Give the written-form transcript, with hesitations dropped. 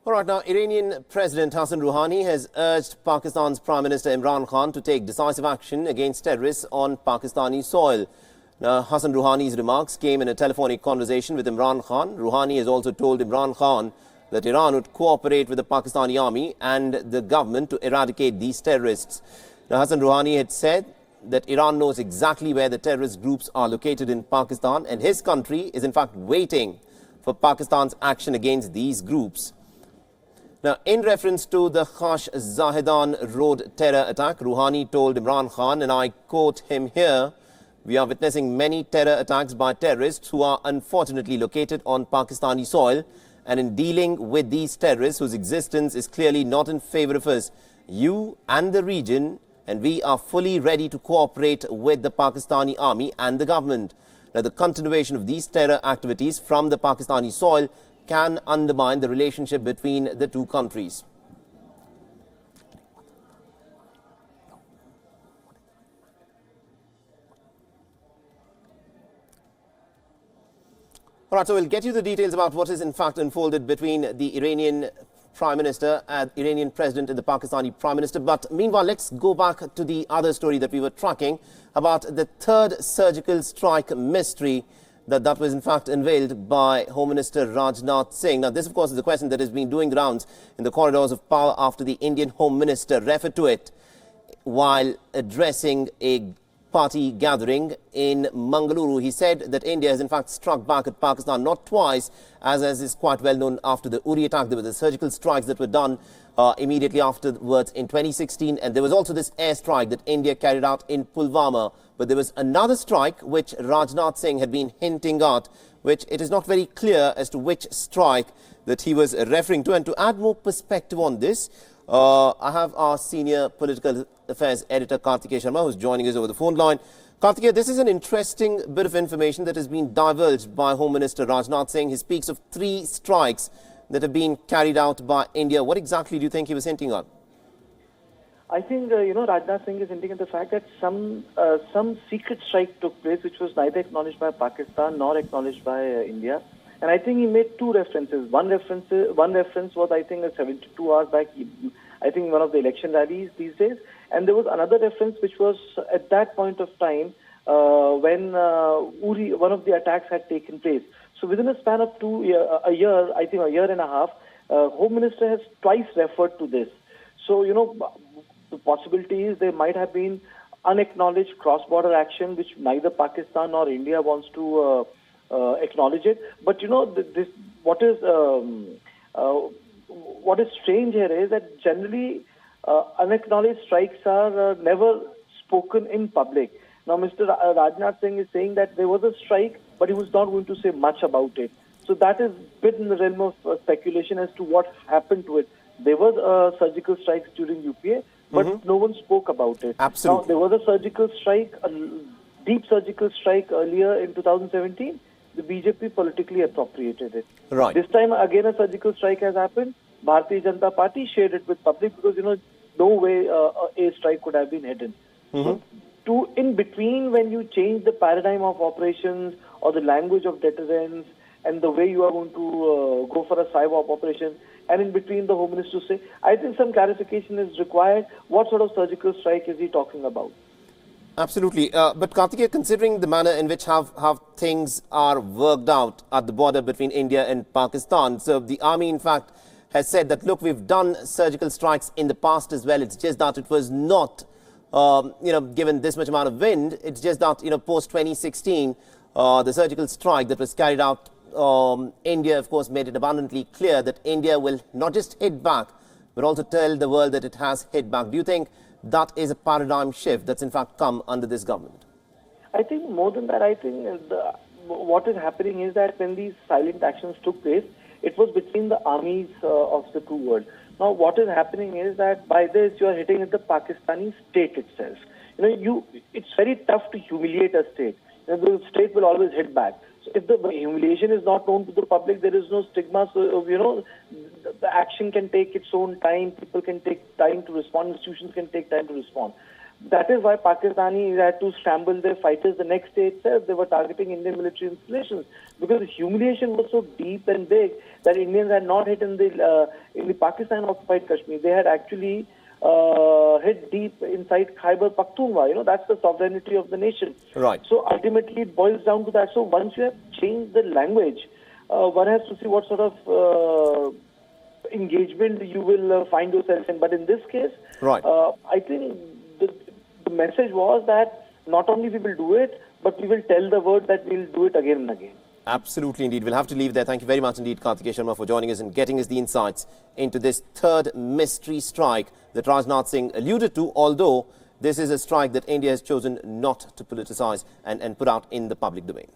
All right, now, Iranian President Hassan Rouhani has urged Pakistan's Prime Minister Imran Khan to take decisive action against terrorists on Pakistani soil. Now, Hassan Rouhani's remarks came in a telephonic conversation with Imran Khan. Rouhani has also told Imran Khan that Iran would cooperate with the Pakistani army and the government to eradicate these terrorists. Now, Hassan Rouhani had said that Iran knows exactly where the terrorist groups are located in Pakistan, and his country is in fact waiting for Pakistan's action against these groups. Now, in reference to the Khash Zahedan road terror attack, Rouhani told Imran Khan, and I quote him here, "We are witnessing many terror attacks by terrorists who are unfortunately located on Pakistani soil, and in dealing with these terrorists whose existence is clearly not in favor of us, you and the region, and we are fully ready to cooperate with the Pakistani army and the government. Now, the continuation of these terror activities from the Pakistani soil can undermine the relationship between the two countries." All right, so we'll get you the details about what is in fact unfolded between the Iranian Prime Minister and Iranian President and the Pakistani Prime Minister. But meanwhile, let's go back to the other story that we were tracking about the third surgical strike mystery that was in fact unveiled by Home Minister Rajnath Singh. Now, this, of course, is a question that has been doing the rounds in the corridors of power after the Indian Home Minister referred to it while addressing a party gathering in Mangaluru. He said that India has in fact struck back at Pakistan, not twice, as is quite well known. After the Uri attack, there were the surgical strikes that were done immediately afterwards in 2016, and there was also this airstrike that India carried out in Pulwama. But there was another strike which Rajnath Singh had been hinting at, which it is not very clear as to which strike that he was referring to. And to add more perspective on this, I have our senior political affairs editor Kartikeya Sharma, who's joining us over the phone line. Kartikeya, this is an interesting bit of information that has been divulged by Home Minister Rajnath Singh. He speaks of 3 strikes that have been carried out by India. What exactly do you think he was hinting at? I think, Rajnath Singh is hinting at the fact that some secret strike took place, which was neither acknowledged by Pakistan nor acknowledged by India. And I think he made 2 references. One reference was, I think, 72 hours back, I think one of the election rallies these days. And there was another reference which was at that point of time when one of the attacks had taken place. So within a span of a year, I think a year and a half, Home Minister has twice referred to this. So, the possibility is there might have been unacknowledged cross-border action which neither Pakistan nor India wants to acknowledge it. But what is strange here is that generally unacknowledged strikes are never spoken in public. Now, Mr. Rajnath Singh is saying that there was a strike, but he was not going to say much about it. So that is a bit in the realm of speculation as to what happened to it. There were surgical strikes during UPA, but no one spoke about it. Absolutely. Now, there was a surgical strike, a deep surgical strike earlier in 2017. The BJP politically appropriated it. Right. This time, again, a surgical strike has happened. Bharatiya Janata Party shared it with public because, no way a strike could have been hidden. So, in between, when you change the paradigm of operations or the language of deterrence and the way you are going to go for a cyber operation, and in between the Home Minister say, I think some clarification is required. What sort of surgical strike is he talking about? Absolutely. But Kartikeya, considering the manner in which how things are worked out at the border between India and Pakistan, so the army, in fact, has said that, look, we've done surgical strikes in the past as well. It's just that it was not, given this much amount of wind. It's just that, post-2016, the surgical strike that was carried out, India, of course, made it abundantly clear that India will not just hit back, but also tell the world that it has hit back. Do you think that is a paradigm shift that's in fact come under this government? I think more than that, I think what is happening is that when these silent actions took place, it was between the armies of the two worlds. Now, what is happening is that by this, you are hitting at the Pakistani state itself. It's very tough to humiliate a state. The state will always hit back. So if the humiliation is not known to the public, there is no stigma. So, the action can take its own time. People can take time to respond. Institutions can take time to respond. that is why Pakistanis had to scramble their fighters the next day itself. They were targeting Indian military installations because the humiliation was so deep and big that Indians had not hit in the Pakistan-occupied Kashmir. They had actually hit deep inside Khyber Pakhtunkhwa. You know, that's the sovereignty of the nation. Right. So ultimately, it boils down to that. So once you have changed the language, one has to see what sort of engagement you will find yourself in. But in this case, Right. I think the message was that not only we will do it, but we will tell the world that we will do it again and again. Absolutely, indeed. We'll have to leave there. Thank you very much indeed, Karthikeyan Sharma, for joining us and getting us the insights into this third mystery strike that Rajnath Singh alluded to, although this is a strike that India has chosen not to politicize and put out in the public domain.